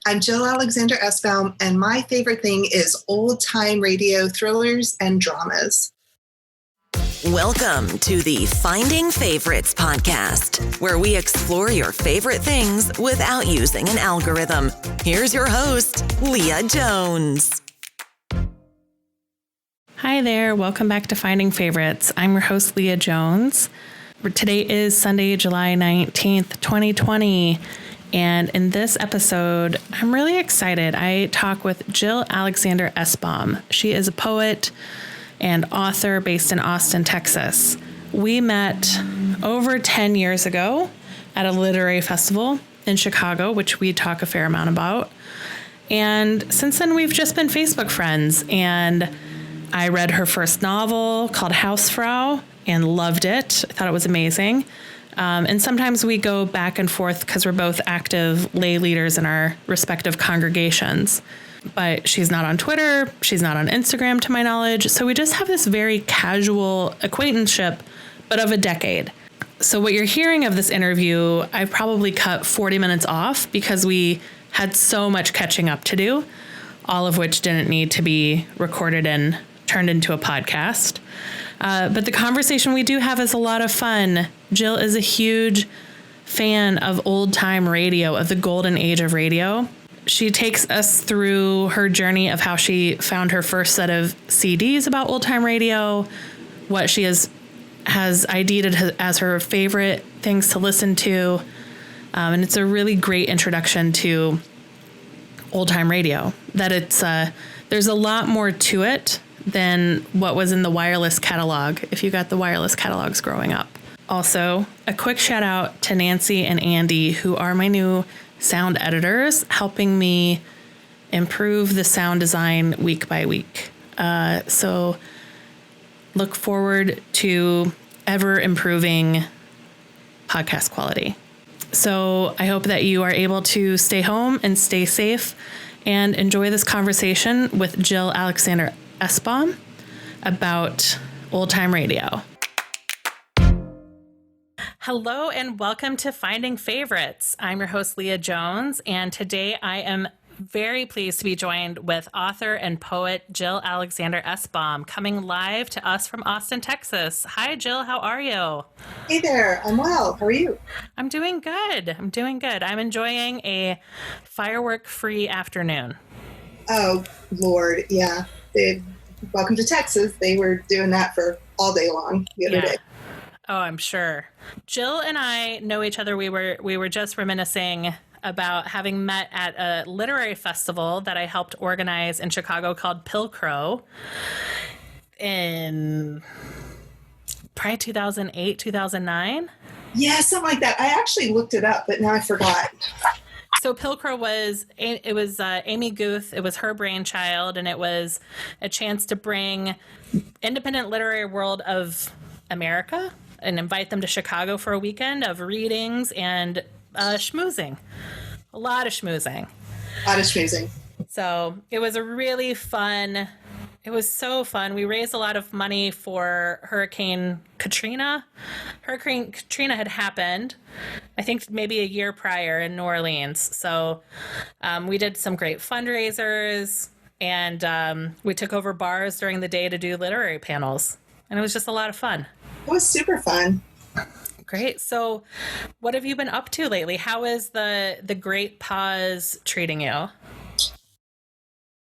I'm Jill Alexander Essbaum, and my favorite thing is old-time radio thrillers and dramas. Welcome to the Finding Favorites podcast, where we explore your favorite things without using an algorithm. Here's your host, Leah Jones. Hi there. Welcome back to Finding Favorites. I'm your host, Leah Jones. Today is Sunday, July 19th, 2020. And in this episode, I'm really excited. I talk with Jill Alexander Essbaum. She is a poet and author based in Austin, Texas. We met over 10 years ago at a literary festival in Chicago, which we talk a fair amount about. And since then, we've just been Facebook friends. And I read her first novel called Hausfrau and loved it. I thought it was amazing. And sometimes we go back and forth because we're both active lay leaders in our respective congregations. But she's not on Twitter. She's not on Instagram, to my knowledge. So we just have this very casual acquaintanceship, but of a decade. So what you're hearing of this interview, I've probably cut 40 minutes off because we had so much catching up to do, all of which didn't need to be recorded and turned into a podcast. But the conversation we do have is a lot of fun. Jill is a huge fan of old time radio, of the golden age of radio. She takes us through her journey of how she found her first set of CDs about old time radio, what she has ID'd as her favorite things to listen to. And it's a really great introduction to old time radio, that there's a lot more to it than what was in the wireless catalog, if you got the wireless catalogs growing up. Also, a quick shout out to Nancy and Andy, who are my new sound editors, helping me improve the sound design week by week. So look forward to ever improving podcast quality. So I hope that you are able to stay home and stay safe and enjoy this conversation with Jill Alexander Essbaum about old time radio. Hello and welcome to Finding Favorites. I'm your host, Leah Jones, and today I am very pleased to be joined with author and poet Jill Alexander Essbaum, coming live to us from Austin, Texas. Hi, Jill. How are you? Hey there. I'm well. How are you? I'm doing good. I'm enjoying a firework-free afternoon. Oh, Lord. Yeah. Welcome to Texas. They were doing that for all day long the other day. Oh, I'm sure. Jill and I know each other. We were just reminiscing about having met at a literary festival that I helped organize in Chicago called Pilcrow in probably 2008, 2009. Yeah, something like that. I actually looked it up, but now I forgot. So Pilcrow was Amy Guth. It was her brainchild, and it was a chance to bring independent literary world of America and invite them to Chicago for a weekend of readings and schmoozing. A lot of schmoozing. So it was a really fun. It was so fun. We raised a lot of money for Hurricane Katrina. Hurricane Katrina had happened, I think, maybe a year prior in New Orleans. So we did some great fundraisers, and we took over bars during the day to do literary panels. And it was just a lot of fun. It was super fun. Great. So what have you been up to lately? How is the Great Pause treating you?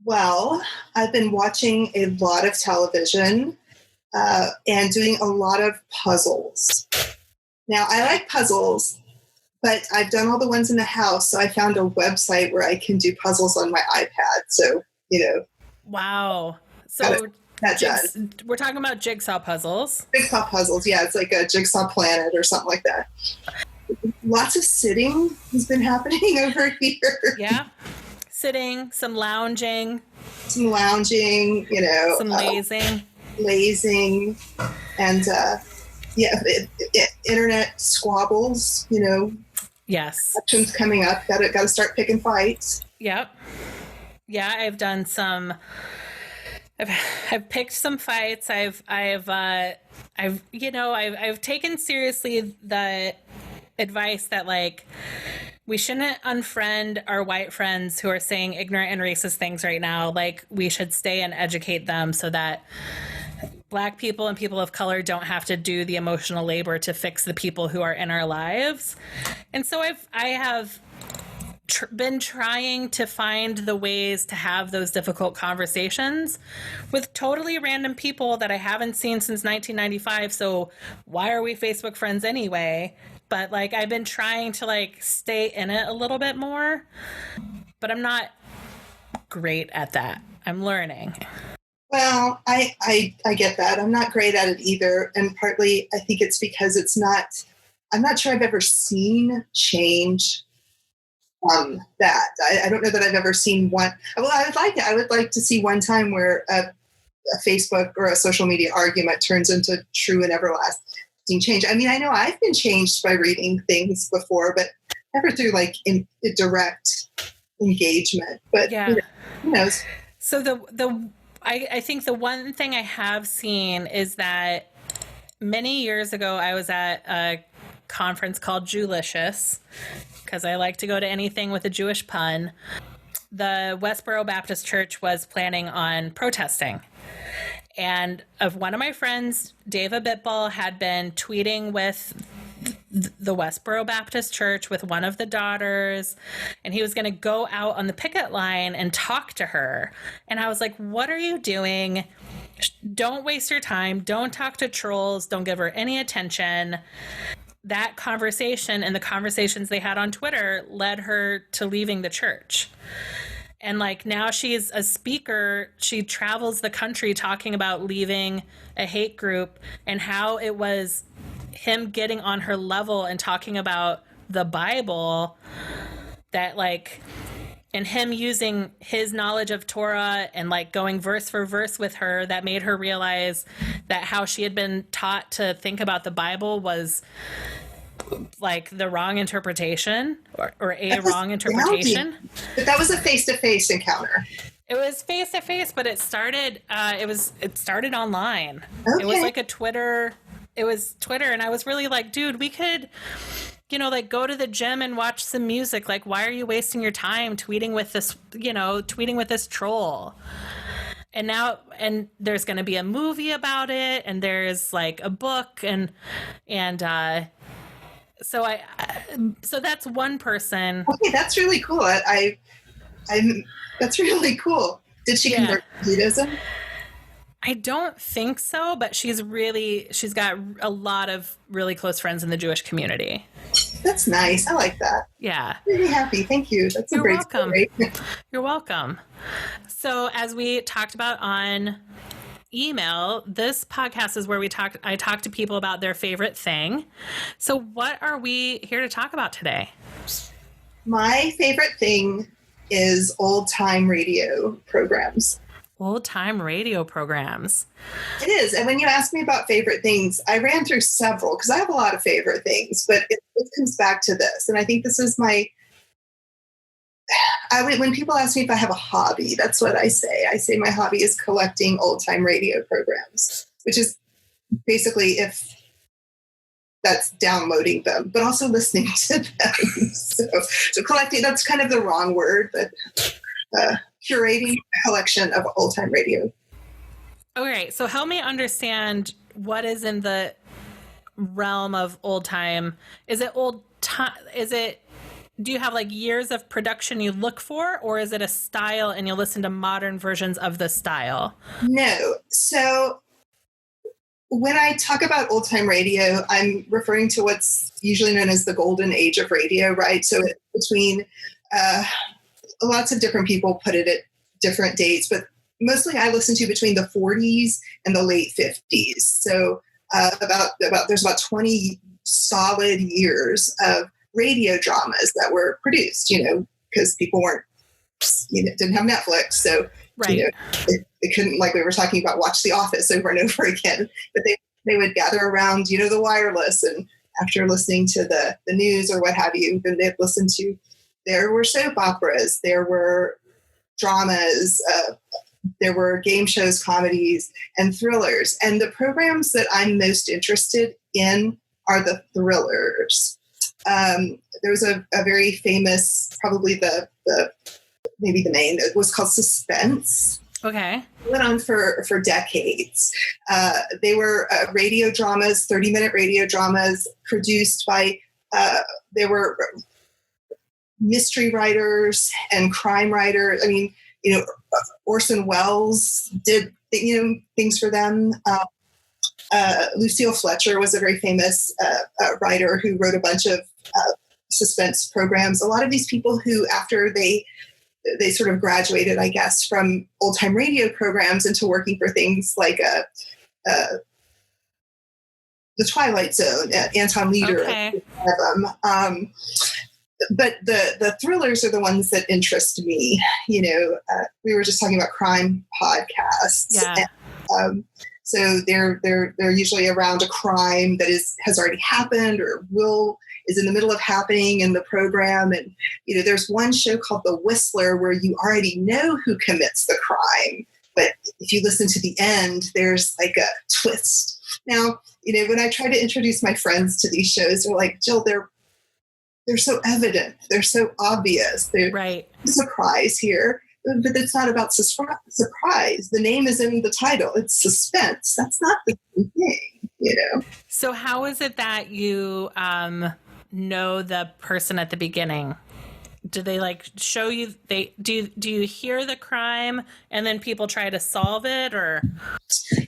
Well, I've been watching a lot of television and doing a lot of puzzles. Now, I like puzzles, but I've done all the ones in the house, so I found a website where I can do puzzles on my iPad. So, Wow. So we're talking about jigsaw puzzles. Jigsaw puzzles, yeah. It's like a jigsaw planet or something like that. Lots of sitting has been happening over here. Yeah. Sitting, some lounging. Some lazing. Lazing. And, internet squabbles, Yes. Elections coming up. Got to start picking fights. Yep. Yeah, I've done some... I've picked some fights. I've taken seriously the advice that, like, We shouldn't unfriend our white friends who are saying ignorant and racist things right now. Like, we should stay and educate them so that Black people and people of color don't have to do the emotional labor to fix the people who are in our lives. And so I have been trying to find the ways to have those difficult conversations with totally random people that I haven't seen since 1995. So why are we Facebook friends anyway? But like, I've been trying to like stay in it a little bit more, but I'm not great at that. I'm learning. Well, I get that. I'm not great at it either. And partly I think it's because I'm not sure I've ever seen change from that. I don't know that I've ever seen one. Well, I would like to see one time where a Facebook or a social media argument turns into true and everlasting change. I mean, I know I've been changed by reading things before, but never through like in direct engagement. But yeah, who knows? So I think the one thing I have seen is that many years ago I was at a conference called Jewlicious, because I like to go to anything with a Jewish pun. The Westboro Baptist Church was planning on protesting. And one of my friends, David Bitball, had been tweeting with the Westboro Baptist Church with one of the daughters, and he was going to go out on the picket line and talk to her. And I was like, what are you doing? Don't waste your time. Don't talk to trolls. Don't give her any attention. That conversation and the conversations they had on Twitter led her to leaving the church. And like, now she's a speaker. She travels the country talking about leaving a hate group and how it was him getting on her level and talking about the Bible, that like, and him using his knowledge of Torah and like going verse for verse with her, that made her realize that how she had been taught to think about the Bible was like the wrong interpretation or a wrong interpretation. But that was a face-to-face encounter. It was face-to-face, but it started online. Okay. It was like it was Twitter, and I was really like, dude, we could, like go to the gym and watch some music. Like, why are you wasting your time tweeting with this troll? And there's going to be a movie about it, and there's like a book, and so that's one person. Okay, that's really cool. That's really cool. Did she convert to Judaism? I don't think so, but she's got a lot of really close friends in the Jewish community. That's nice. I like that. Yeah. Really happy. Thank you. That's a You're great welcome. story. You're welcome. So as we talked about on email, this podcast is where I talk to people about their favorite thing. So what are we here to talk about today? My favorite thing is old-time radio programs. Old-time radio programs. It is. And when you ask me about favorite things, I ran through several because I have a lot of favorite things, but it comes back to this. And I think this is when people ask me if I have a hobby, that's what I say. I say my hobby is collecting old-time radio programs, which is basically if that's downloading them, but also listening to them. So collecting, that's kind of the wrong word, but curating a collection of old-time radio. Okay, so help me understand what is in the realm of old time. Is it old time? Do you have like years of production you look for, or is it a style and you listen to modern versions of the style? No. So when I talk about old-time radio, I'm referring to what's usually known as the golden age of radio, right? So between lots of different people put it at different dates, but mostly I listen to between the 40s and the late 50s. So there's about 20 solid years of radio dramas that were produced, because people didn't have Netflix. So, right. They couldn't, like we were talking about, watch The Office over and over again, but they would gather around, the wireless, and after listening to the news or what have you, then they'd listen to, there were soap operas, there were dramas, there were game shows, comedies, and thrillers. And the programs that I'm most interested in are the thrillers. There was a very famous, probably maybe the main, it was called Suspense. Okay. It went on for decades. They were radio dramas, 30-minute radio dramas produced by, they were mystery writers and crime writers. I mean, Orson Welles did, things for them. Lucille Fletcher was a very famous writer who wrote a bunch of suspense programs. A lot of these people who, after they sort of graduated, I guess, from old-time radio programs into working for things like The Twilight Zone, Anton Leader, okay. But the thrillers are the ones that interest me. We were just talking about crime podcasts. Yeah. And, so they're usually around a crime that has already happened or is in the middle of happening in the program. And, there's one show called The Whistler where you already know who commits the crime. But if you listen to the end, there's like a twist. Now, when I try to introduce my friends to these shows, they're like, Jill, they're so evident. They're so obvious. There's right. a surprise here. But it's not about surprise. The name is in the title. It's suspense. That's not the same thing, So how is it that you know the person at the beginning? Do they show you? Do you hear the crime and then people try to solve it, or?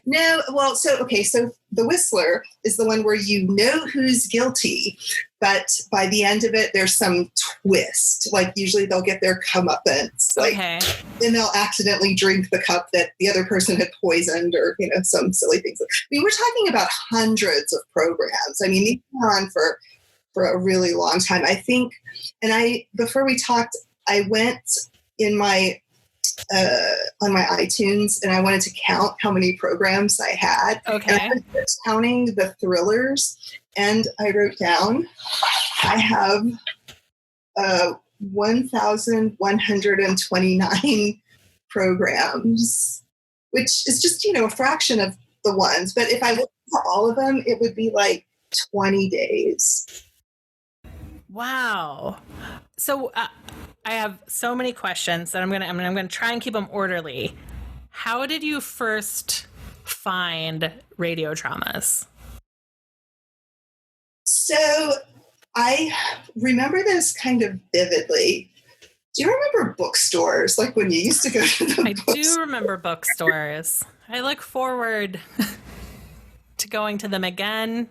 No. Well, so The Whistler is the one where you know who's guilty, but by the end of it, there's some twist. Like usually they'll get their comeuppance. Okay. Then they'll accidentally drink the cup that the other person had poisoned, or some silly things. I mean, we're talking about hundreds of programs. I mean, these were on for a really long time, I think. And before we talked, I went in my on my iTunes and I wanted to count how many programs I had. Okay. And I was counting the thrillers, and I wrote down I have 1,129 programs, which is just a fraction of the ones. But if I looked at all of them, it would be like 20 days. Wow. So I have so many questions that I'm gonna try and keep them orderly. How did you first find radio dramas? So I remember this kind of vividly. Do you remember bookstores, like when you used to go to the I do remember bookstores. I look forward to going to them again,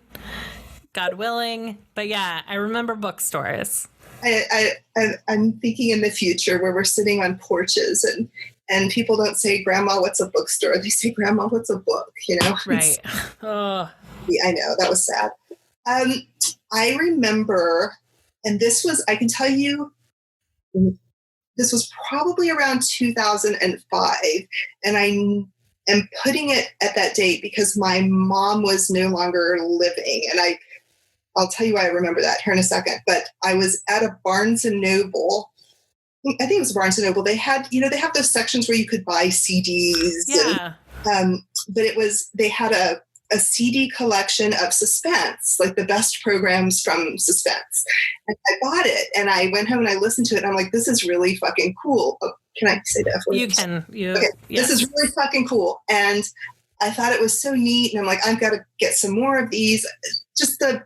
God willing. But yeah, I remember bookstores. I'm thinking in the future where we're sitting on porches and people don't say, Grandma, what's a bookstore? They say, Grandma, what's a book? Right. Oh. Yeah, I know. That was sad. I remember, and I can tell you, this was probably around 2005. And I am putting it at that date because my mom was no longer living. And I'll tell you why I remember that here in a second. But I was at a Barnes & Noble. I think it was Barnes & Noble. They had, they have those sections where you could buy CDs. Yeah. But they had a CD collection of suspense, like the best programs from suspense. And I bought it and I went home and I listened to it and I'm like, this is really fucking cool. Oh, can I say that? You can. Okay. Yes. This is really fucking cool. And I thought it was so neat. And I'm like, I've got to get some more of these. Just I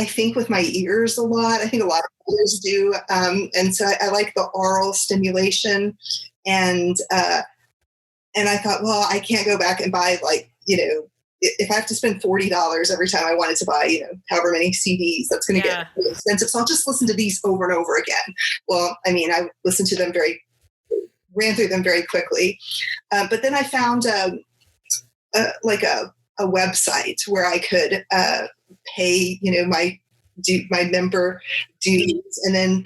think with my ears a lot. I think a lot of others do. And so I like the oral stimulation. And I thought, well, I can't go back and buy if I have to spend $40 every time I wanted to buy, however many CDs, that's going to get really expensive. So I'll just listen to these over and over again. Well, I mean, I listened to them ran through them very quickly. But then I found a website where I could pay, my member dues, and then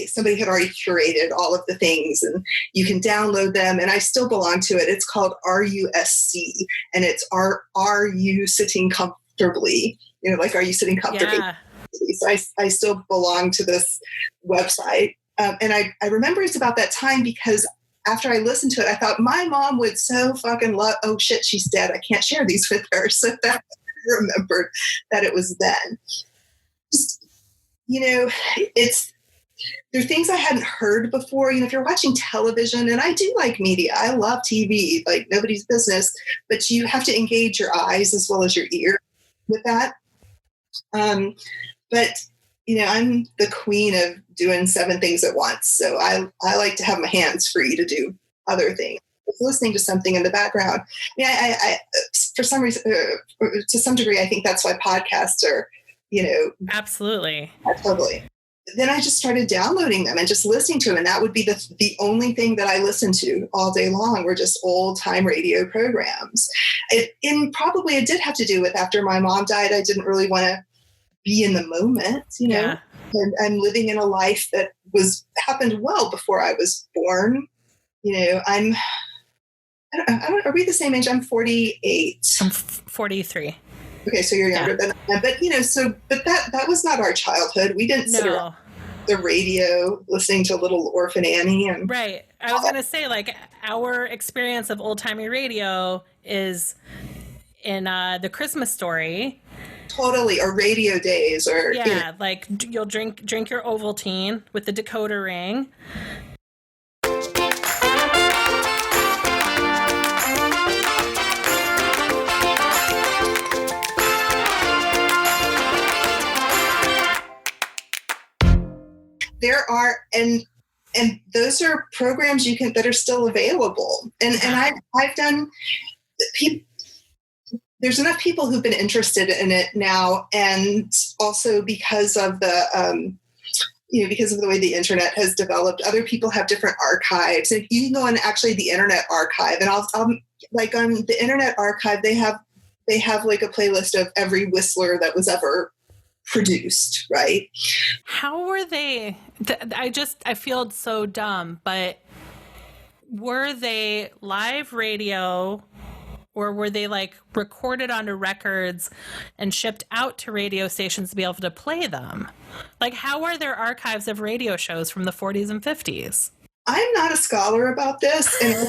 somebody had already curated all of the things, and you can download them. And I still belong to it. It's called RUSC, and it's are you sitting comfortably? Are you sitting comfortably? Yeah. So I still belong to this website, and I remember it's about that time because after I listened to it, I thought my mom would so fucking love. Oh shit, she's dead. I can't share these with her. So remembered that it was then. Just, there are things I hadn't heard before. If you're watching television, and I do like media, I love TV, like nobody's business, but you have to engage your eyes as well as your ear with that. But I'm the queen of doing 7 things at once. So I like to have my hands free to do other things. Listening to something in the background. I for some reason, to some degree, I think that's why podcasts are, Absolutely. Totally. Then I just started downloading them and just listening to them. And that would be the only thing that I listened to all day long were just old time radio programs. Probably it did have to do with after my mom died, I didn't really want to be in the moment, Yeah. and I'm living in a life that happened well before I was born. Are we the same age? I'm 48. I'm 43. Okay, so you're younger than I am. But that was not our childhood. We didn't sit around the radio listening to Little Orphan Annie. Right. I was going to say, like, our experience of old-timey radio is in The Christmas Story. Totally, or Radio Days, or like you'll drink your Ovaltine with the decoder ring. There are, and those are programs that are still available, and I've done. There's enough people who've been interested in it now, and also because of the because of the way the internet has developed, other people have different archives. And you can go on actually the Internet Archive, and I'll like on the Internet Archive they have like a playlist of every Whistler that was ever produced, right? How were they? I feel so dumb, but were they live radio? Or were they like recorded onto records and shipped out to radio stations to be able to play them? Like, how are there archives of radio shows from the 40s and 50s? I'm not a scholar about this, and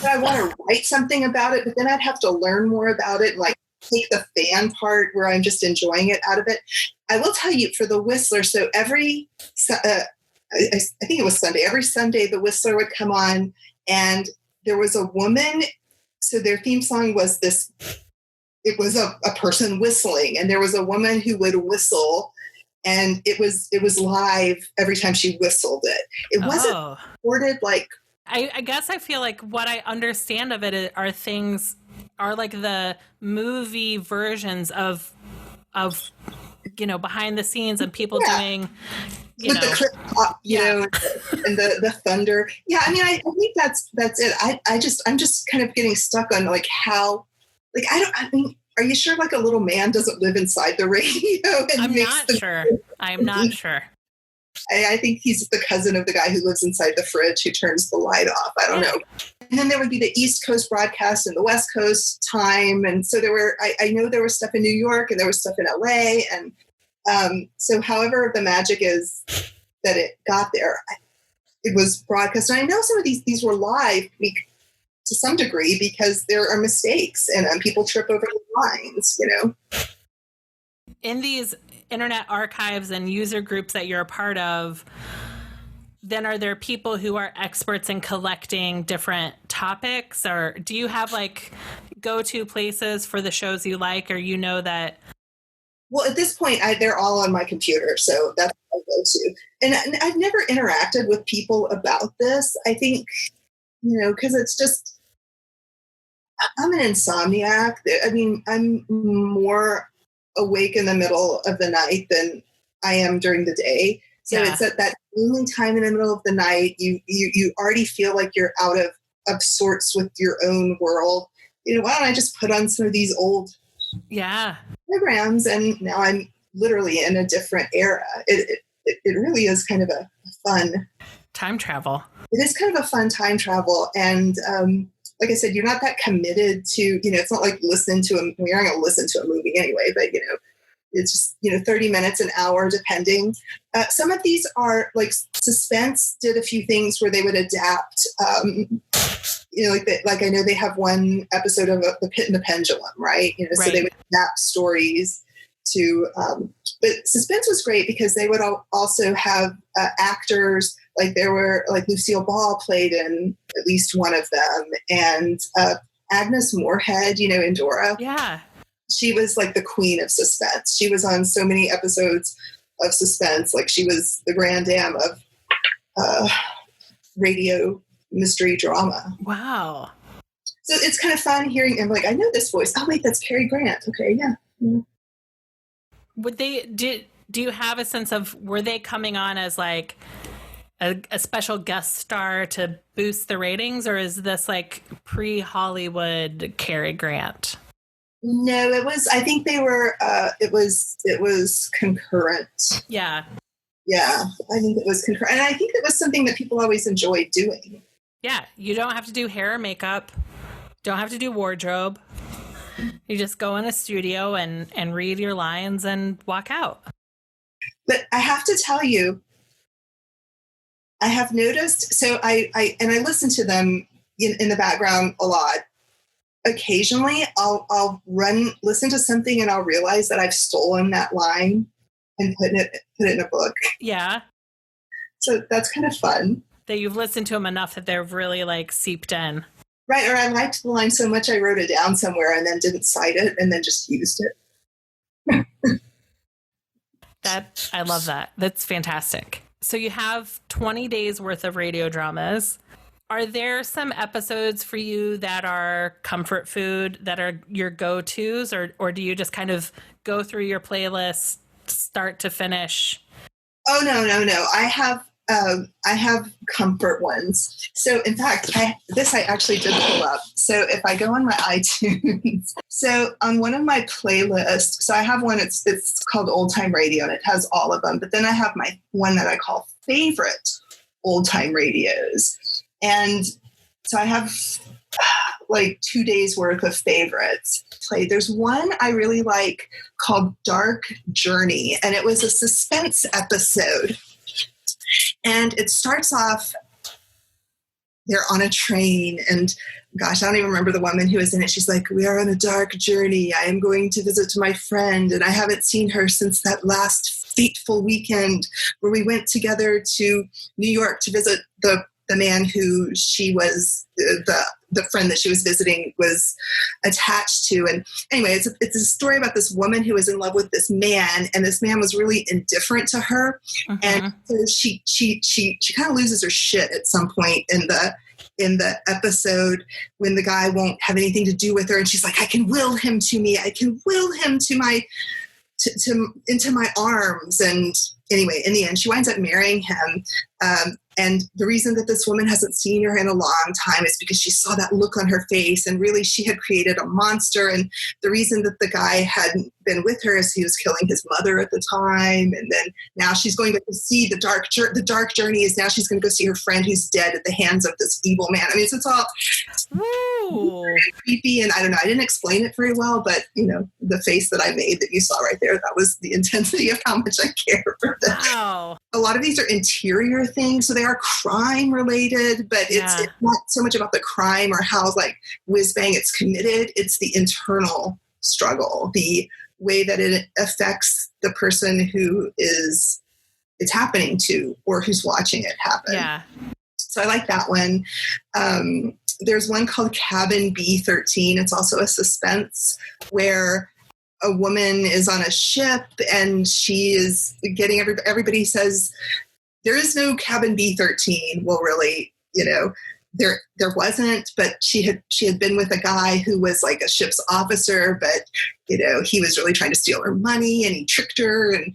I want to write something about it, but then I'd have to learn more about it, like take the fan part where I'm just enjoying it out of it. I will tell you, for the Whistler, so I think it was Sunday, every Sunday the Whistler would come on, and there was a woman. So their theme song was this, it was a person whistling, and there was a woman who would whistle, and it was live every time she whistled it. It wasn't recorded like. I guess I feel like what I understand of it are like the movie versions of behind the scenes and people doing with the clip pop, and the thunder. Yeah, I mean, I think that's it. I'm just kind of getting stuck on like how, like are you sure like a little man doesn't live inside the radio? I'm not sure. I'm not sure. I think he's the cousin of the guy who lives inside the fridge who turns the light off. I don't know. And then there would be the East Coast broadcast and the West Coast time. And so I know there was stuff in New York and there was stuff in LA. And so however the magic is that it got there, it was broadcast. And I know some of these were live to some degree because there are mistakes and people trip over the lines, In these internet archives and user groups that you're a part of, then are there people who are experts in collecting different topics, or do you have like go-to places for the shows you like, or that? Well, at this point, they're all on my computer, so that's what I go to. And I've never interacted with people about this. I think, because it's just, I'm an insomniac. I mean, I'm more awake in the middle of the night than I am during the day. So it's at that only time in the middle of the night, you already feel like you're out of sorts with your own world. Why don't I just put on some of these old programs, and now I'm literally in a different era. It really is kind of a fun time travel. It is kind of a fun time travel, and like I said, you're not that committed to, it's not like you're not going to listen to a movie anyway, but it's just, 30 minutes, an hour, depending. Some of these are like Suspense did a few things where they would adapt, like I know they have one episode of The Pit and the Pendulum, right? So they would adapt stories to, but Suspense was great because they would also have actors, like there were, like Lucille Ball played in at least one of them, and Agnes Moorehead, in Dora. Yeah. She was like the queen of suspense. She was on so many episodes of Suspense. Like she was the grand dame of radio mystery drama. Wow. So it's kind of fun hearing him. Like, I know this voice. Oh wait, that's Cary Grant. Okay, yeah. Would do you have a sense of, were they coming on as like a special guest star to boost the ratings, or is this like pre-Hollywood Cary Grant? No, I think they were, it was concurrent. Yeah. Yeah, I think it was concurrent. And I think it was something that people always enjoyed doing. Yeah, you don't have to do hair or makeup. Don't have to do wardrobe. You just go in a studio and read your lines and walk out. But I have to tell you, I have noticed, so I listen to them in the background a lot. Occasionally I'll listen to something and I'll realize that I've stolen that line and put it in a book. Yeah. So that's kind of fun. That you've listened to them enough that they're really like seeped in. Right. Or I liked the line so much I wrote it down somewhere and then didn't cite it and then just used it. I love that. That's fantastic. So you have 20 days worth of radio dramas. Are there some episodes for you that are comfort food, that are your go-tos, or do you just kind of go through your playlist start to finish? Oh, no. I have comfort ones. So in fact, I actually did pull up. So if I go on my iTunes, so on one of my playlists, so I have one, it's called Old Time Radio, and it has all of them. But then I have my one that I call Favorite Old Time Radios. And so I have like 2 days worth of favorites played. There's one I really like called Dark Journey, and it was a suspense episode. And it starts off, they're on a train, and gosh, I don't even remember the woman who was in it. She's like, "We are on a dark journey. I am going to visit my friend, and I haven't seen her since that last fateful weekend where we went together to New York to visit the man who she was, the friend that she was visiting was attached to." And anyway, it's a story about this woman who was in love with this man, and this man was really indifferent to her. Uh-huh. And so she kind of loses her shit at some point in the episode when the guy won't have anything to do with her. And she's like, "I can will him to me. I can will him to my, into my arms." And anyway, in the end, she winds up marrying him. And the reason that this woman hasn't seen her in a long time is because she saw that look on her face, and really she had created a monster. And the reason that the guy hadn't been with her is he was killing his mother at the time. And then now she's going to see the dark journey is now she's going to go see her friend who's dead at the hands of this evil man. I mean, so it's all very creepy. And I don't know, I didn't explain it very well, but the face that I made that you saw right there, that was the intensity of how much I care for this. Wow. A lot of these are interior things, so they are crime related, but it's not so much about the crime or how like whiz bang it's committed. It's the internal struggle, the way that it affects the person who it's happening to, or who's watching it happen. Yeah. So I like that one. There's one called Cabin B13. It's also a suspense where a woman is on a ship and she is getting everybody says there is no cabin B13. Well, really, there wasn't, but she had been with a guy who was like a ship's officer, but he was really trying to steal her money, and he tricked her, and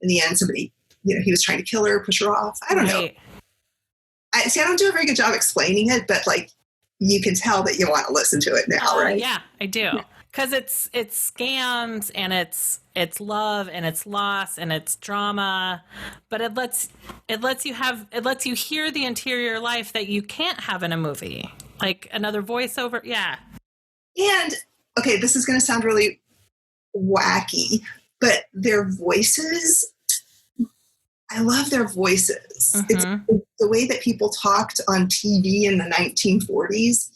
in the end somebody, he was trying to kill her, push her off. I don't know. I don't do a very good job explaining it, but like you can tell that you want to listen to it now, right? Yeah, I do. Because it's scams, and it's love, and it's loss, and it's drama, but it lets you hear the interior life that you can't have in a movie, like another voiceover. Yeah. And okay, this is going to sound really wacky, but their voices, I love their voices. It's the way that people talked on TV in the 1940s.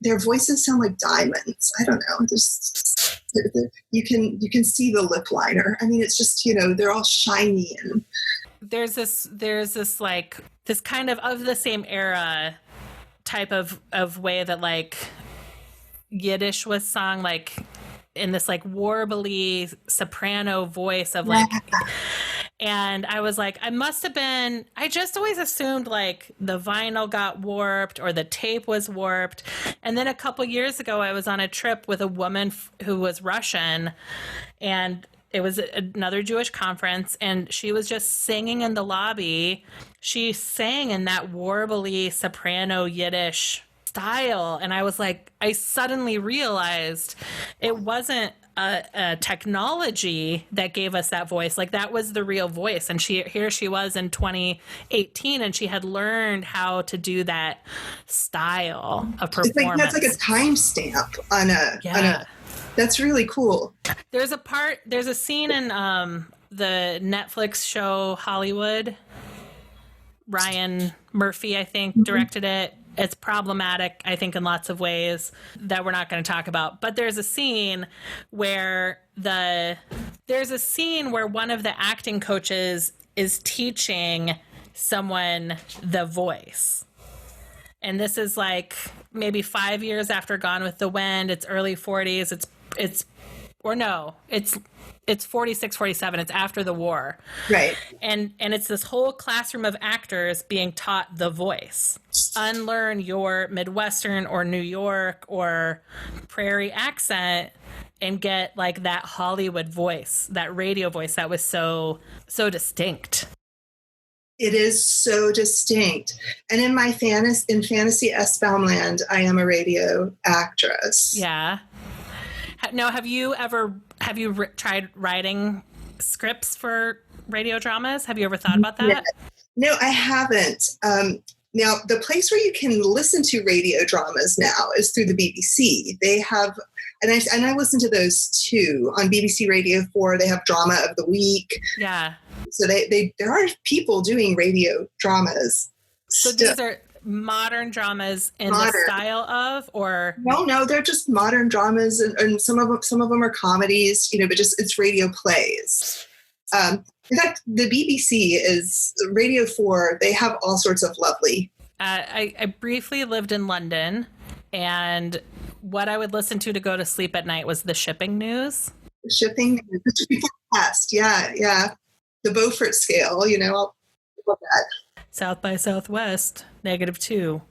Their voices sound like diamonds. I don't know. You can see the lip liner. I mean, it's just, they're all shiny, and there's this like this kind of the same era type of way that like Yiddish was sung, like in this like warbly soprano voice of like, and I was like, I just always assumed like the vinyl got warped or the tape was warped. And then a couple years ago, I was on a trip with a woman who was Russian, and it was another Jewish conference, and she was just singing in the lobby. She sang in that warbly soprano Yiddish style. And I was like, I suddenly realized it wasn't a technology that gave us that voice. Like, that was the real voice. And here she was in 2018, and she had learned how to do that style of performance. It's like a timestamp on a that's really cool. There's a scene in the Netflix show Hollywood. Ryan Murphy, I think, directed it. It's problematic, I think, in lots of ways that we're not going to talk about. But there's a scene where one of the acting coaches is teaching someone the voice. And this is like maybe 5 years after Gone with the Wind. It's early 40s. It's 46, 47. It's after the war. Right. And it's this whole classroom of actors being taught the voice. Unlearn your Midwestern or New York or prairie accent and get like that Hollywood voice, that radio voice that was so distinct. It is so distinct. And in my fantasy Essbaum land, I am a radio actress. Yeah. Now, have you tried writing scripts for radio dramas? Have you ever thought about that? No, I haven't. Now, the place where you can listen to radio dramas now is through the BBC. They have, and I listen to those too. On BBC Radio 4, they have Drama of the Week. Yeah. So there are people doing radio dramas. So these are modern dramas in the style of, or no, they're just modern dramas, and some of them are comedies, but just it's radio plays. In fact, the BBC is Radio 4. They have all sorts of lovely. I briefly lived in London, and what I would listen to go to sleep at night was the shipping news. Shipping forecast, yeah. The Beaufort scale, I'll love that. South by Southwest, -2.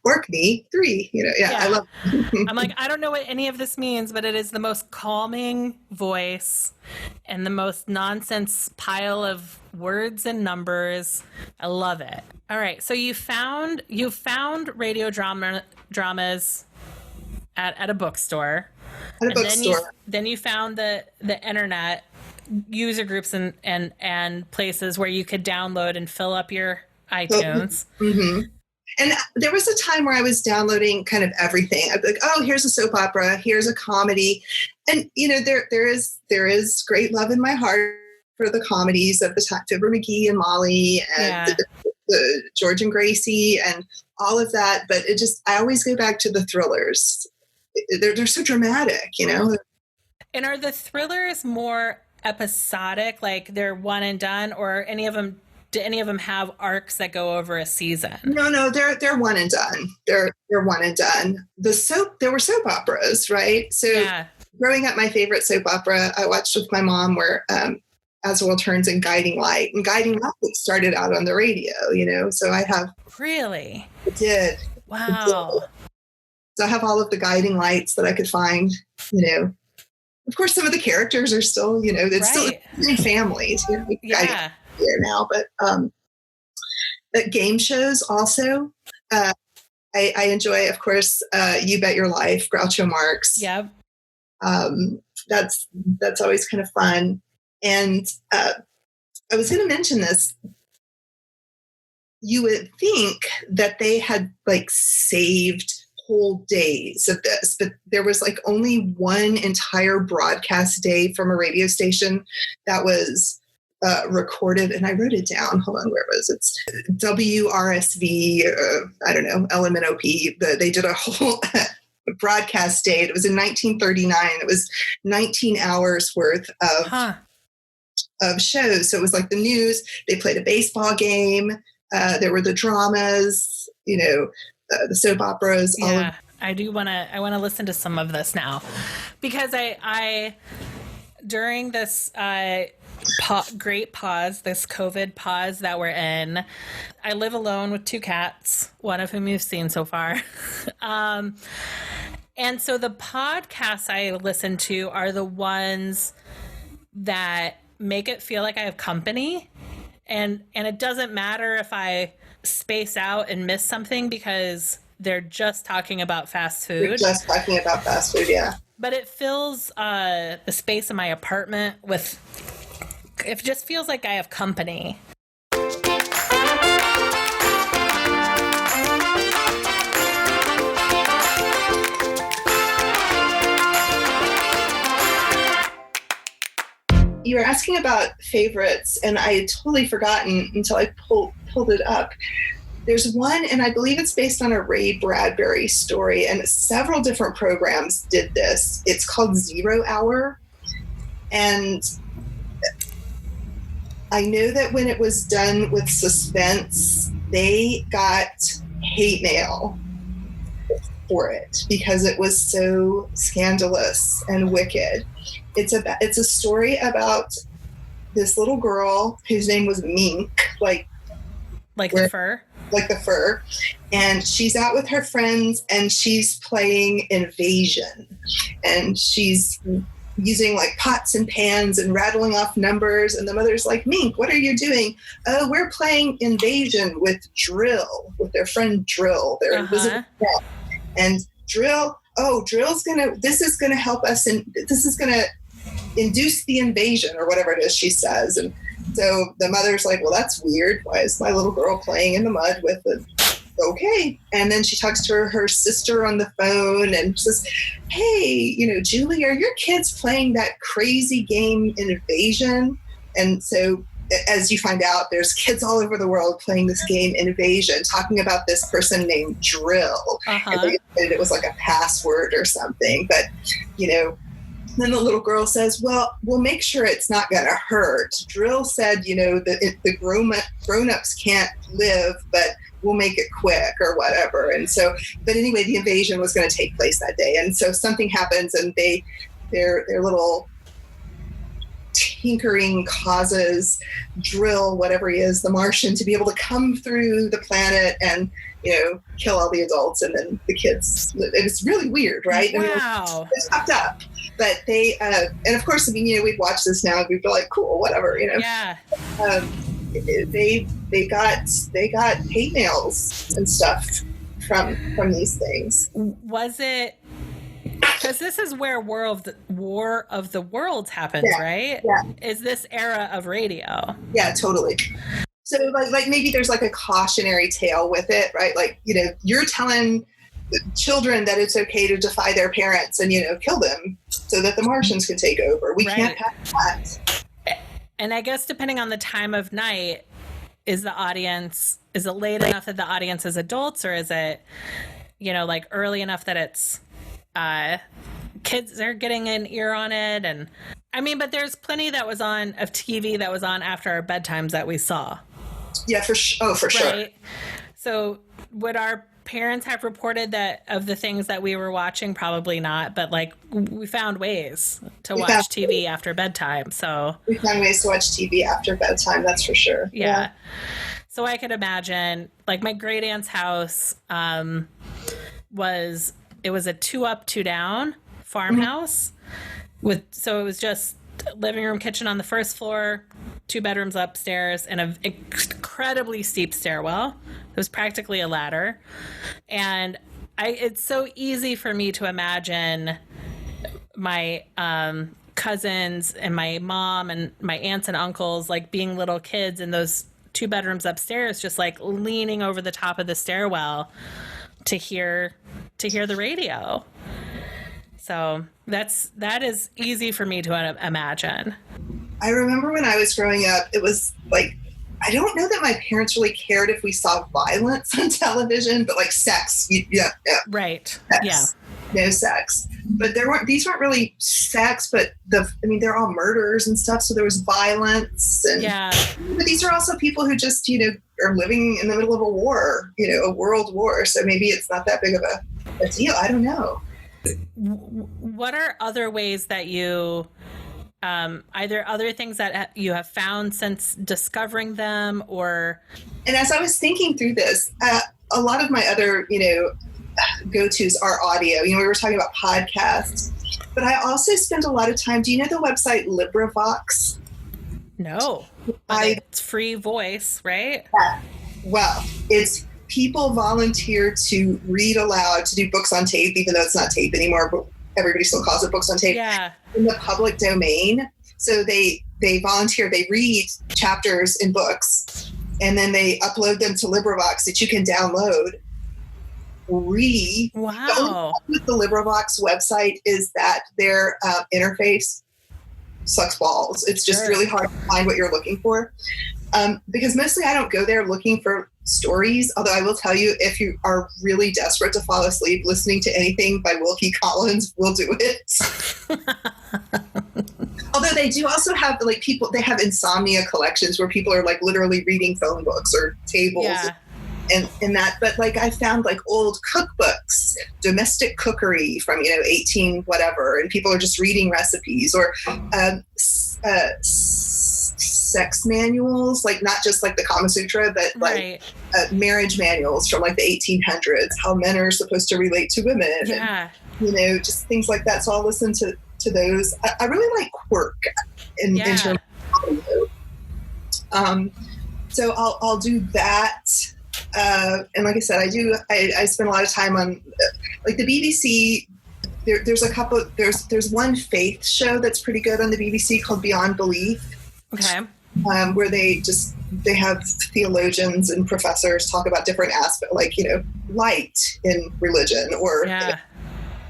Orkney, 3. I love it. I'm like, I don't know what any of this means, but it is the most calming voice and the most nonsense pile of words and numbers. I love it. All right, so you found radio dramas at a bookstore. Then you found the internet user groups and places where you could download and fill up your iTunes. Mm-hmm. And there was a time where I was downloading kind of everything. I'd be like, oh, here's a soap opera, here's a comedy. And, there is great love in my heart for the comedies of the time, Fibber McGee and Molly and the George and Gracie and all of that. But I always go back to the thrillers. They're so dramatic, And are the thrillers more episodic, like they're one and done, or do any of them have arcs that go over a season? No, they're one and done. They're one and done. There were soap operas, right? So growing up, my favorite soap opera I watched with my mom were As the World Turns and Guiding Light. And Guiding Light started out on the radio, so I have. Really? I did. Wow. So I have all of the guiding lights that I could find, Of course, some of the characters are still, it's still in families. Yeah. Here now, but game shows also. I enjoy, of course, You Bet Your Life, Groucho Marx. Yep. That's always kind of fun. And I was going to mention this. You would think that they had saved whole days of this, but there was like only one entire broadcast day from a radio station that was recorded, and I wrote it down. Hold on, where was it? It's WRSV, I don't know, LMNOP. They did a whole broadcast day. It was in 1939. It was 19 hours worth of shows. So it was like the news. They played a baseball game. There were the dramas, the soap operas. Yeah, I want to listen to some of this now, because I during this great pause, this COVID pause that we're in, I live alone with 2 cats, one of whom you've seen so far. And so the podcasts I listen to are the ones that make it feel like I have company. And it doesn't matter if I space out and miss something, because they're just talking about fast food. They're just talking about fast food, yeah. But it fills the space in my apartment with, it just feels like I have company. You were asking about favorites, and I had totally forgotten until I pulled it up. There's one, and I believe it's based on a Ray Bradbury story, and several different programs did this. It's called 0 Hour, and I know that when it was done with suspense, they got hate mail for it because it was so scandalous and wicked. It's a story about this little girl whose name was Mink, like the fur, and she's out with her friends and she's playing Invasion, and she's using like pots and pans and rattling off numbers, and the mother's like, Mink, what are you doing? Oh, we're playing Invasion with Drill, with their friend Drill. They're invisible. And Drill, this is gonna help us, and this is gonna induce the invasion, or whatever it is she says. And so the mother's like, well, that's weird. Why is my little girl playing in the mud with it? Okay. And then she talks to her sister on the phone and says, hey, Julie, are your kids playing that crazy game Invasion? And so as you find out, there's kids all over the world playing this game Invasion, talking about this person named Drill. And they said it was like a password or something. But, then the little girl says, well, we'll make sure it's not going to hurt. Drill said, the grown-ups can't live, but we'll make it quick or whatever. And so, but anyway, the invasion was going to take place that day. And so something happens, and their little tinkering causes Drill, whatever he is, the Martian, to be able to come through the planet and, kill all the adults, and then the kids. It was really weird, right? Wow. It was fucked up. But they, and of course, we'd watch this now, and we'd be like, cool, whatever, Yeah. They got hate mails and stuff from these things. Was it, because this is where War of the Worlds happens, right? Yeah. Is this era of radio? Yeah, totally. So like maybe there's like a cautionary tale with it, right? Like, you're telling children that it's okay to defy their parents and, kill them so that the Martians can take over. We can't have that. And I guess depending on the time of night, is it late enough that the audience is adults, or is it, like early enough that it's kids are getting an ear on it? And I mean, but there's plenty that was on of TV that was on after our bedtimes that we saw. Yeah, for sure. Right? So would our parents have reported that of the things that we were watching? Probably not, but like we found ways to watch TV after bedtime. So we found ways to watch TV after bedtime, that's for sure. Yeah. So I could imagine, like, my great aunt's house was a 2 up, 2 down farmhouse so it was just living room, kitchen on the first floor, 2 bedrooms upstairs, and an incredibly steep stairwell. It was practically a ladder. And it's so easy for me to imagine my cousins and my mom and my aunts and uncles, like, being little kids in those 2 bedrooms upstairs, just like leaning over the top of the stairwell to hear to hear the radio. So that is easy for me to imagine. I remember when I was growing up, it was like, I don't know that my parents really cared if we saw violence on television, but like sex. Yeah. Right. Sex. Yeah. No sex. But these weren't really sex, but they're all murders and stuff. So there was violence. And, yeah. But these are also people who just, are living in the middle of a war, a world war. So maybe it's not that big of a deal. I don't know. What are other ways that you, either other things that you have found since discovering them, or? And as I was thinking through this, a lot of my other, go-tos are audio. We were talking about podcasts, but I also spend a lot of time. Do you know the website LibriVox? No. It's free voice, right? Yeah. Well, it's people volunteer to read aloud, to do books on tape, even though it's not tape anymore, but everybody still calls it books on tape. Yeah. In the public domain. So they volunteer, they read chapters in books, and then they upload them to LibriVox that you can download. Wow. The only problem with the LibriVox website is that their interface sucks balls. It's just really hard to find what you're looking for. Because mostly I don't go there looking for stories, although I will tell you, if you are really desperate to fall asleep, listening to anything by Wilkie Collins will do it. Although they do also have they have insomnia collections where people are like literally reading phone books or tables. Yeah. And that, but I found old cookbooks, domestic cookery from 18 whatever, and people are just reading recipes, or sex manuals, not just the Kama Sutra, but marriage manuals from the 1800s, how men are supposed to relate to women. Yeah. And, just things like that. So I'll listen to those. I really like Quirk in terms of audio. So I'll do that. And like I said, I spend a lot of time on the BBC. There's a couple, there's one faith show that's pretty good on the BBC called Beyond Belief. Okay. Where they have theologians and professors talk about different aspects, light in religion, or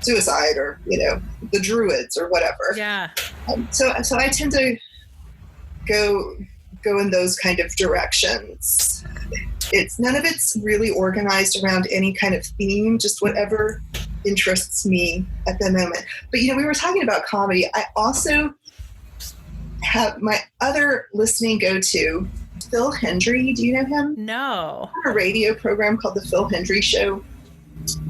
suicide, or the Druids or whatever. Yeah. So I tend to go in those kind of directions. None of it's really organized around any kind of theme, just whatever interests me at the moment. But we were talking about comedy. I also have my other listening go-to, Phil Hendry. Do you know him? No. A radio program called The Phil Hendry Show.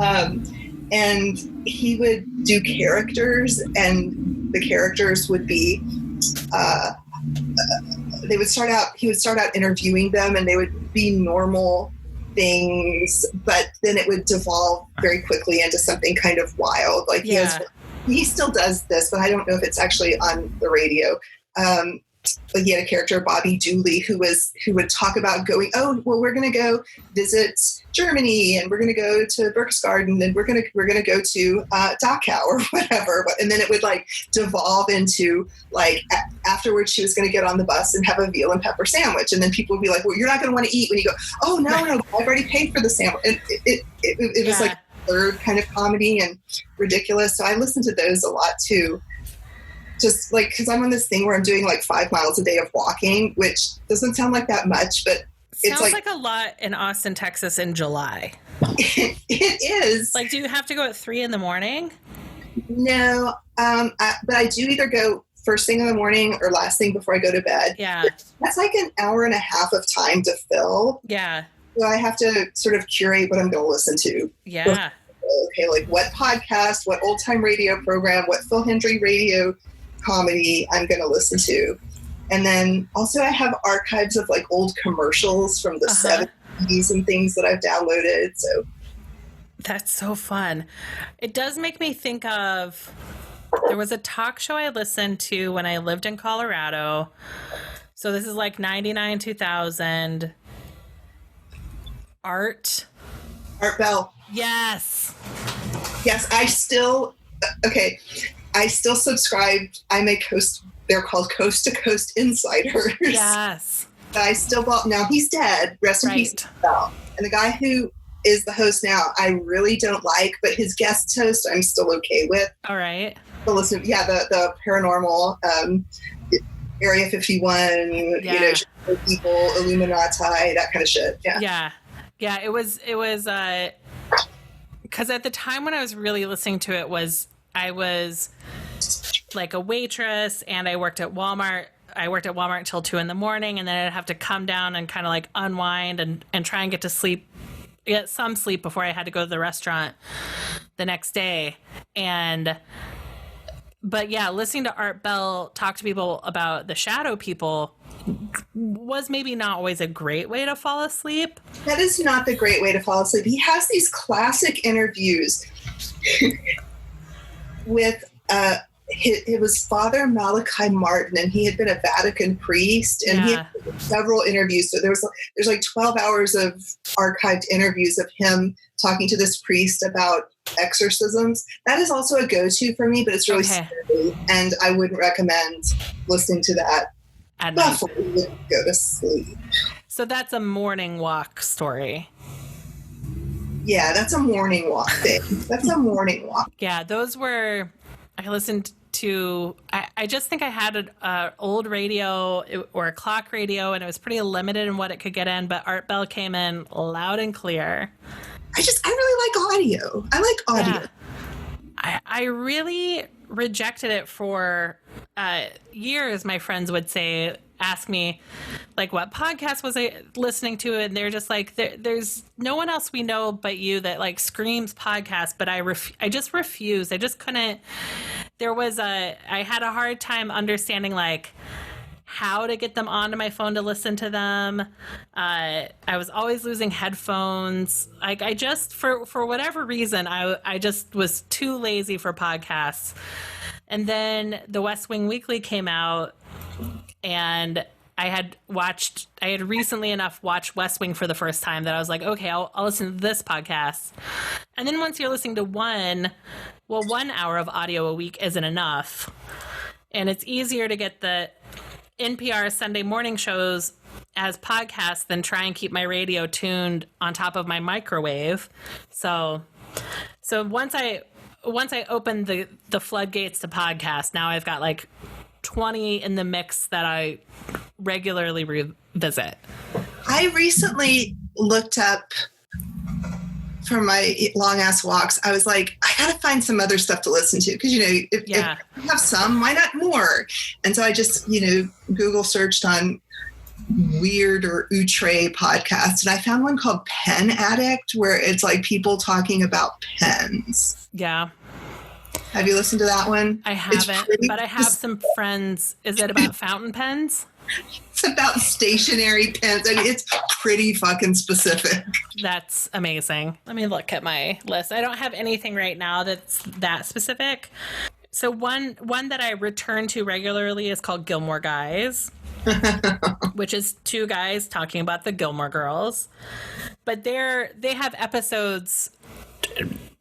And he would do characters, and the characters would be, he would start out interviewing them, and they would be normal things, but then it would devolve very quickly into something kind of wild. He still does this, but I don't know if it's actually on the radio. But he had a character, Bobby Dooley, who would talk about going, we're going to go visit Germany, and we're going to go to Berchtesgaden, and we're going to go to Dachau or whatever. And then it would devolve into afterwards she was going to get on the bus and have a veal and pepper sandwich, and then people would be like, well, you're not going to want to eat when you go, oh no, I've already paid for the sandwich. And it was third kind of comedy and ridiculous. So I listened to those a lot too. Just because I'm on this thing where I'm doing 5 miles a day of walking, which doesn't sound like that much, but it's sounds like a lot in Austin, Texas in July. It is. Do you have to go at 3 a.m? No, but I do either go first thing in the morning or last thing before I go to bed. Yeah. That's an hour and a half of time to fill. Yeah. So I have to sort of curate what I'm going to listen to. Yeah. Okay, what podcast, what old time radio program, what Phil Hendry radio comedy I'm going to listen to. And then also I have archives of old commercials from the 70s and things that I've downloaded. So that's so fun. It does make me think of, there was a talk show I listened to when I lived in Colorado. So this is 99, 2000. Art Bell. Yes. I still subscribe. They're called Coast to Coast Insiders. Yes. I still bought, now he's dead. Rest in peace. Bell. And the guy who is the host now, I really don't like, but his guest host I'm still okay with. All right. So listen, the paranormal, Area 51, people, Illuminati, that kind of shit. Yeah. It was because at the time when I was really listening to it I was like a waitress and I worked at Walmart. I worked at Walmart until 2 a.m, and then I'd have to come down and kind of like unwind and try and get some sleep before I had to go to the restaurant the next day. But yeah, listening to Art Bell talk to people about the shadow people was maybe not always a great way to fall asleep. That is not the great way to fall asleep. He has these classic interviews with it was Father Malachi Martin, and he had been a Vatican priest, and he had several interviews. So there's like 12 hours of archived interviews of him talking to this priest about exorcisms. That is also a go-to for me, but it's really scary, and I wouldn't recommend listening to that before you go to sleep. So that's a morning walk story. Yeah, that's a morning walk thing. That's a morning walk. Yeah, I listened to, I just think I had an old radio or a clock radio, and it was pretty limited in what it could get in, but Art Bell came in loud and clear. I really like audio. I like audio. Yeah. I really rejected it for years. My friends would ask me, like, what podcast was I listening to? And they're just like, there's no one else we know but you that like screams podcast. But I just refused. I just couldn't. I had a hard time understanding like how to get them onto my phone to listen to them. I was always losing headphones. Like I just, for whatever reason, I just was too lazy for podcasts. And then the West Wing Weekly came out, and I had recently enough watched West Wing for the first time that I was like, okay, I'll listen to this podcast. And then once you're listening to 1 hour of audio a week isn't enough. And it's easier to get the NPR Sunday morning shows as podcasts than try and keep my radio tuned on top of my microwave. So once I opened the floodgates to podcast, now I've got like 20 in the mix that I regularly revisit. I recently looked up for my long ass walks. I was like, I gotta find some other stuff to listen to, because if you have some, why not more? And so I just Google searched on weird or outre podcasts, and I found one called Pen Addict, where it's like people talking about pens. Yeah. Have you listened to that one? I haven't, but I have some friends. Is it about fountain pens? It's about stationary pens. I mean, it's pretty fucking specific. That's amazing. Let me look at my list. I don't have anything right now that's that specific. So one that I return to regularly is called Gilmore Guys, which is 2 guys talking about the Gilmore Girls. But they have episodes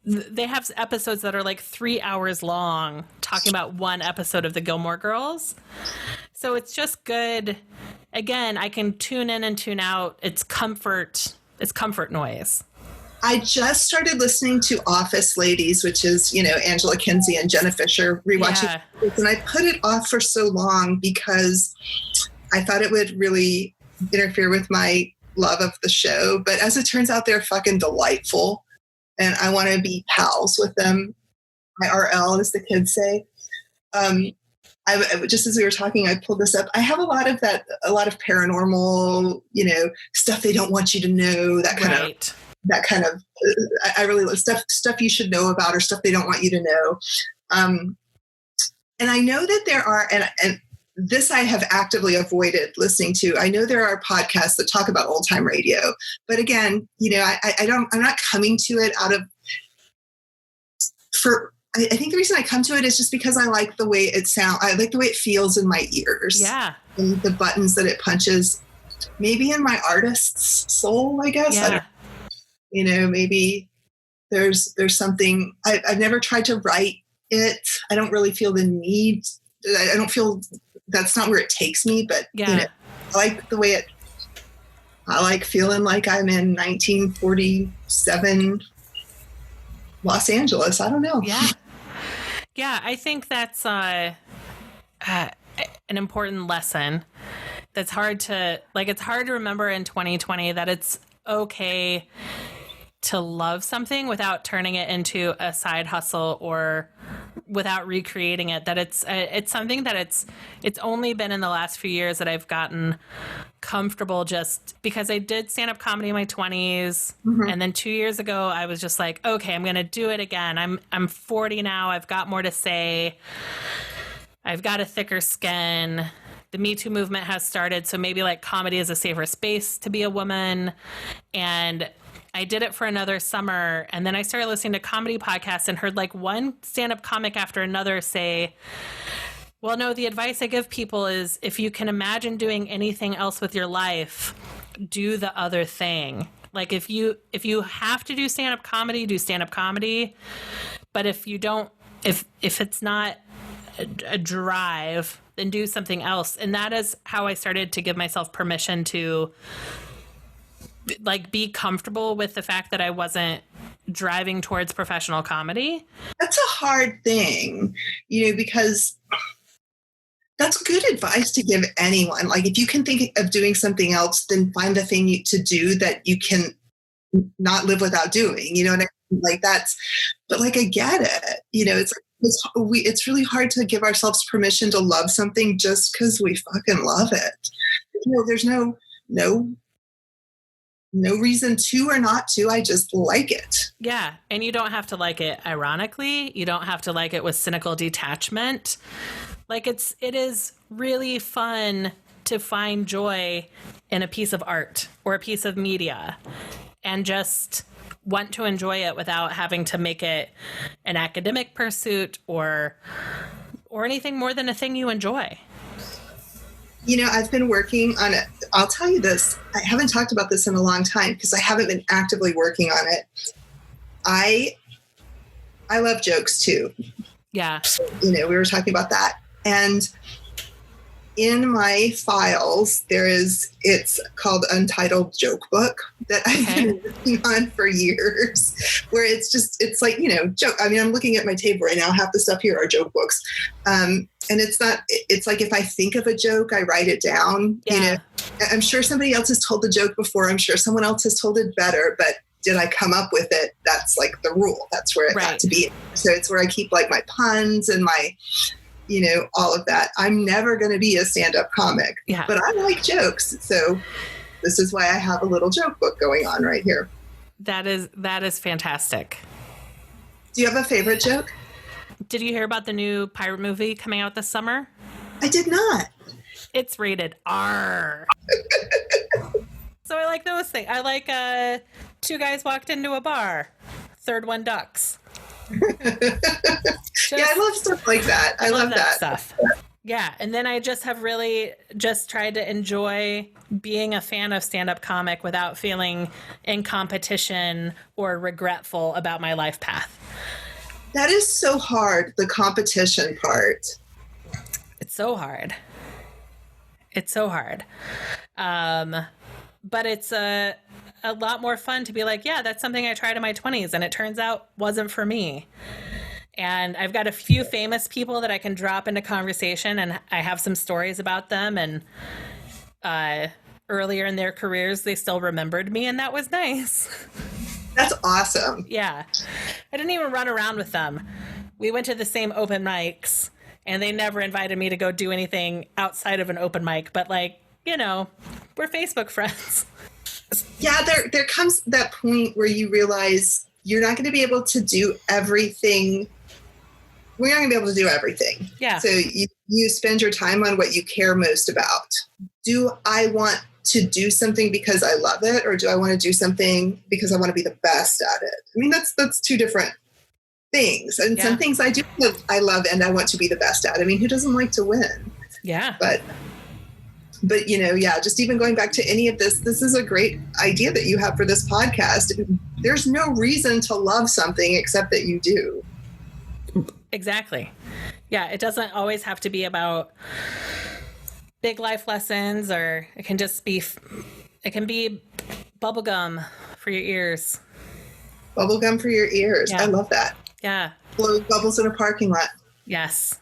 that are like 3 hours long talking about one episode of the Gilmore Girls. So it's just good. Again, I can tune in and tune out. It's comfort noise. I just started listening to Office Ladies, which is, Angela Kinsey and Jenna Fisher rewatching. Yeah. And I put it off for so long because I thought it would really interfere with my love of the show. But as it turns out, they're fucking delightful. And I want to be pals with them. IRL, as the kids say. Just as we were talking, I pulled this up. I have a lot of paranormal, stuff they don't want you to know, that kind of, I really love stuff you should know about, or stuff they don't want you to know. And I know that there are, and this I have actively avoided listening to. I know there are podcasts that talk about old time radio, but again, I'm not coming to it I think the reason I come to it is just because I like the way it sounds. I like the way it feels in my ears. Yeah. And the buttons that it punches, maybe in my artist's soul, I guess. Yeah. Maybe there's something. I've never tried to write it. I don't really feel the need. I don't feel that's not where it takes me, but yeah. I like the way I like feeling like I'm in 1947 Los Angeles. I don't know. Yeah. Yeah, I think that's an important lesson. That's hard to, like, it's hard to remember in 2020 that it's okay to love something without turning it into a side hustle or without recreating it. That it's something that it's only been in the last few years that I've gotten comfortable, just because I did stand-up comedy in my 20s. And then 2 years ago I was just like, okay, I'm gonna do it again. I'm 40 now. I've got more to say. I've got a thicker skin. The Me Too movement has started, so maybe like comedy is a safer space to be a woman. And I did it for another summer, and then I started listening to comedy podcasts and heard like one stand-up comic after another say, well, no, the advice I give people is if you can imagine doing anything else with your life, do the other thing. Like if you have to do stand-up comedy, do stand-up comedy. But if you don't, if it's not a drive, then do something else. And that is how I started to give myself permission to like be comfortable with the fact that I wasn't driving towards professional comedy. That's a hard thing, because that's good advice to give anyone. Like if you can think of doing something else, then find the thing to do that you can not live without doing, what I mean? Like but like, I get it. It's really hard to give ourselves permission to love something just because we fucking love it. There's no reason to or not to. I just like it. Yeah. And you don't have to like it ironically. You don't have to like it with cynical detachment. Like it is really fun to find joy in a piece of art or a piece of media and just want to enjoy it without having to make it an academic pursuit or anything more than a thing you enjoy. I've been working on it. I'll tell you this. I haven't talked about this in a long time because I haven't been actively working on it. I love jokes too. Yeah. We were talking about that. And in my files, it's called Untitled Joke Book that I've been working on for years, where it's like, joke. I mean, I'm looking at my table right now. Half the stuff here are joke books. And it's like, if I think of a joke, I write it down. Yeah. I'm sure somebody else has told the joke before. I'm sure someone else has told it better, but did I come up with it? That's like the rule. That's where it got to be. So it's where I keep like my puns and my, all of that. I'm never going to be a stand-up comic, but I like jokes. So this is why I have a little joke book going on right here. That is fantastic. Do you have a favorite joke? Did you hear about the new pirate movie coming out this summer? I did not. It's rated R. So I like those things. I like two guys walked into a bar. Third one ducks. I love stuff like that. I love that stuff. Yeah. And then I just have really just tried to enjoy being a fan of stand-up comic without feeling in competition or regretful about my life path. That is so hard, the competition part. It's so hard. It's so hard. But it's a lot more fun to be like, yeah, that's something I tried in my 20s and it turns out wasn't for me. And I've got a few famous people that I can drop into conversation and I have some stories about them. And earlier in their careers, they still remembered me and that was nice. That's awesome. Yeah. I didn't even run around with them. We went to the same open mics and they never invited me to go do anything outside of an open mic. But like, we're Facebook friends. Yeah, there comes that point where you realize you're not going to be able to do everything. We're not going to be able to do everything. Yeah. So you spend your time on what you care most about. Do I want to do something because I love it, or do I want to do something because I want to be the best at it? I mean, that's two different things. And some things I love and I want to be the best at. I mean, who doesn't like to win? Yeah. But just even going back to any of this is a great idea that you have for this podcast. There's no reason to love something except that you do. Exactly. Yeah. It doesn't always have to be about big life lessons, or it can just be It can be bubblegum for your ears. Bubblegum for your ears. Yeah. I love that. Yeah. Blow bubbles in a parking lot. Yes.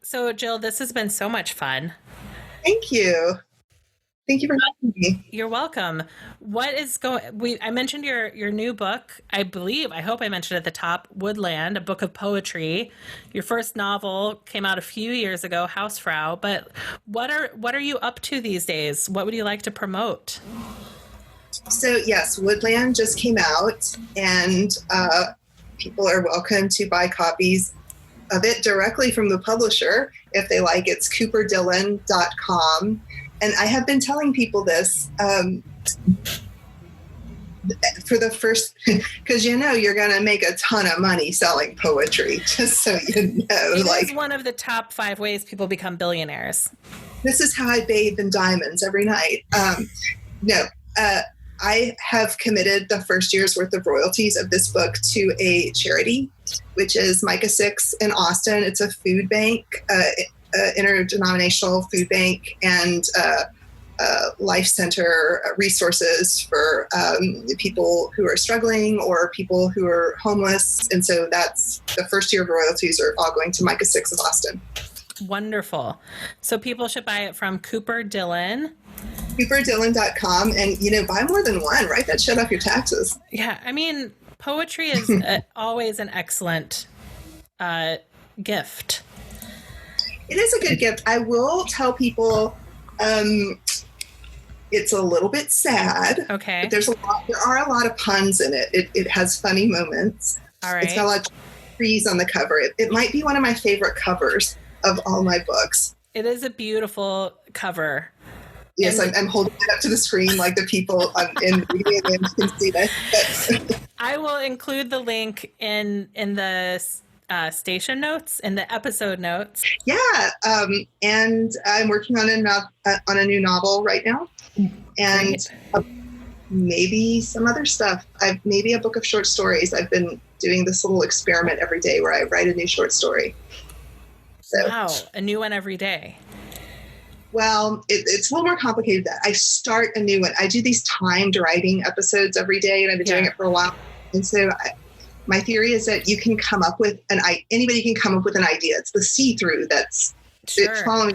So, Jill, this has been so much fun. Thank you. Thank you for having me. You're welcome. What is going? I mentioned your new book. I hope I mentioned at the top, Woodland, a book of poetry. Your first novel came out a few years ago, Hausfrau. But what are you up to these days? What would you like to promote? So yes, Woodland just came out, and people are welcome to buy copies of it directly from the publisher if they like. It's cooperdillon.com. And I have been telling people this for the first, because you're going to make a ton of money selling poetry, just so you know. It is one of the top 5 ways people become billionaires. This is how I bathe in diamonds every night. I have committed the first year's worth of royalties of this book to a charity, which is Micah 6 in Austin. It's a food bank, interdenominational food bank, and life center resources for people who are struggling or people who are homeless. And so that's the first year of royalties are all going to Micah 6 of Austin. Wonderful. So people should buy it from Cooper Dillon. cooperdillon.com, and buy more than one. Write that shit off your taxes. Yeah, I mean, poetry is always an excellent gift. It is a good gift. I will tell people it's a little bit sad. Okay. But there are a lot of puns in it. It has funny moments. All right. It's got a lot of trees on the cover. It might be one of my favorite covers of all my books. It is a beautiful cover. Yes, I'm holding it up to the screen like the people in the video can see that. I will include the link in the station notes, in the episode notes. Yeah, and I'm working on a new novel right now, and maybe some other stuff. Maybe a book of short stories. I've been doing this little experiment every day where I write a new short story. So, wow, a new one every day. Well, it's a little more complicated than that. I start a new one. I do these timed writing episodes every day, and I've been doing it for a while. And so my theory is that you can come up with anybody can come up with an idea. It's the see-through that's following.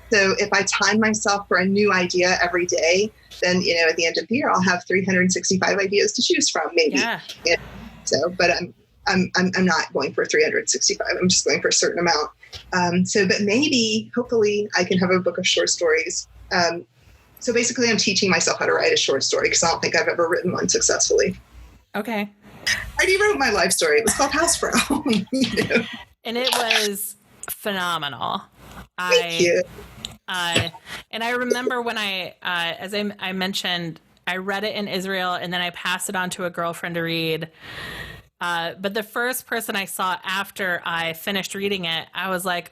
So if I time myself for a new idea every day, then, at the end of the year, I'll have 365 ideas to choose from, maybe. Yeah. So, but I'm not going for 365. I'm just going for a certain amount. But maybe, hopefully, I can have a book of short stories. So basically, I'm teaching myself how to write a short story because I don't think I've ever written one successfully. Okay. I already wrote my life story. It was called Hausfrau. And it was phenomenal. Thank you. And I remember when as I mentioned, I read it in Israel and then I passed it on to a girlfriend to read. But the first person I saw after I finished reading it, I was like,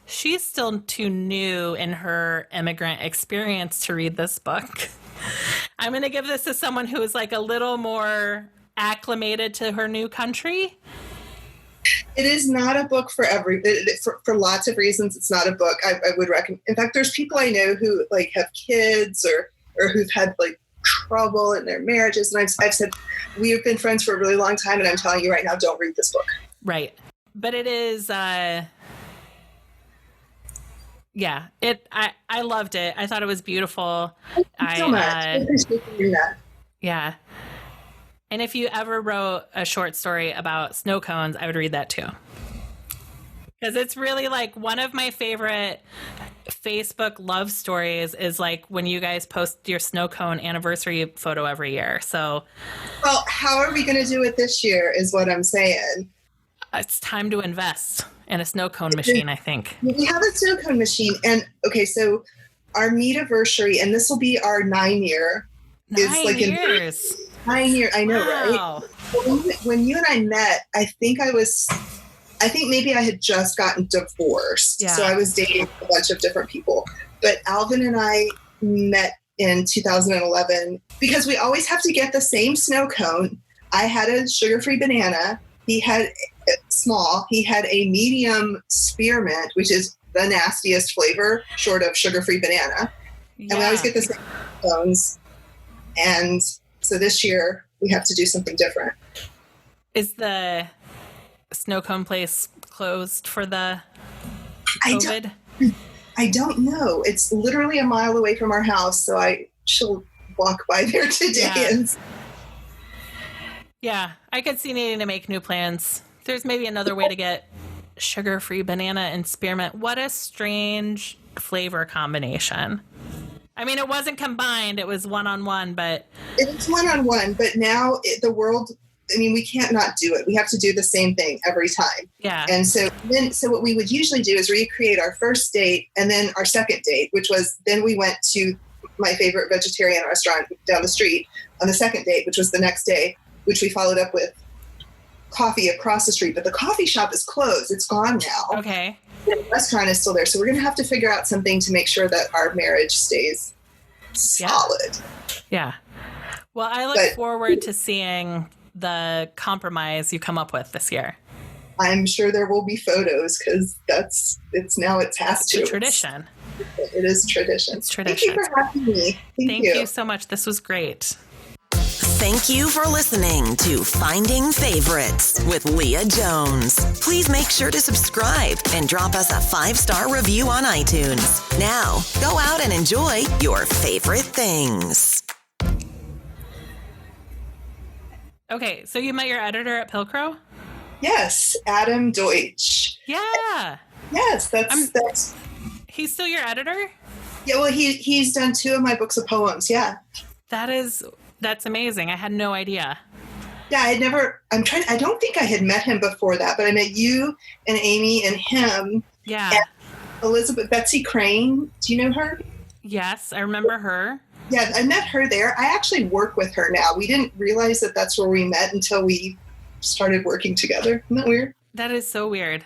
she's still too new in her immigrant experience to read this book. I'm going to give this to someone who is like a little more acclimated to her new country. It is not a book for for lots of reasons. It's not a book I would recommend. In fact, there's people I know who like have kids or who've had like trouble in their marriages. And I've said, we have been friends for a really long time. And I'm telling you right now, don't read this book. Right. But it is, I loved it. I thought it was beautiful. Thank you so much. I appreciate you doing that. Yeah. And if you ever wrote a short story about snow cones, I would read that too. Because it's really like one of my favorite Facebook love stories is like when you guys post your snow cone anniversary photo every year. So, well, how are we going to do it this year is what I'm saying. It's time to invest in a snow cone machine, I think. We have a snow cone machine. And okay, so our meet-iversary, and this will be our 9-year. 9 years. 9 years. I know, wow. Right? When you and I met, I think maybe I had just gotten divorced. Yeah. So I was dating a bunch of different people. But Alvin and I met in 2011 because we always have to get the same snow cone. I had a sugar-free banana. He had he had a medium spearmint, which is the nastiest flavor short of sugar-free banana. Yeah. And we always get the same. bones. And so this year we have to do something different. Is the snow cone place closed for the COVID? I don't know. It's literally a mile away from our house, so she'll walk by there today. Yeah, I could see needing to make new plans. There's maybe another way to get sugar-free banana and spearmint. What a strange flavor combination. I mean, it wasn't combined. It was one-on-one, but... It was one-on-one, but now the world... I mean, we can't not do it. We have to do the same thing every time. Yeah. And so what we would usually do is recreate our first date and then our second date, which was then we went to my favorite vegetarian restaurant down the street on the second date, which was the next day, which we followed up with coffee across the street. But the coffee shop is closed. It's gone now. Okay. The restaurant is still there. So we're going to have to figure out something to make sure that our marriage stays solid. Yeah. Well, I look forward to seeing the compromise you come up with this year. I'm sure there will be photos because it's a tradition. It is tradition. It's tradition. Thank you for having me. Thank you so much. This was great. Thank you for listening to Finding Favorites with Leah Jones. Please make sure to subscribe and drop us a 5-star review on iTunes. Now, go out and enjoy your favorite things. Okay, so you met your editor at Pilcrow? Yes, Adam Deutsch. Yeah. Yes, that's. He's still your editor? Yeah, well, he's done 2 of my books of poems. Yeah. That's amazing. I had no idea. Yeah, I don't think I had met him before that, but I met you and Amy and him. Yeah. And Betsy Crane. Do you know her? Yes, I remember her. Yeah, I met her there. I actually work with her now. We didn't realize that that's where we met until we started working together. Isn't that weird? That is so weird.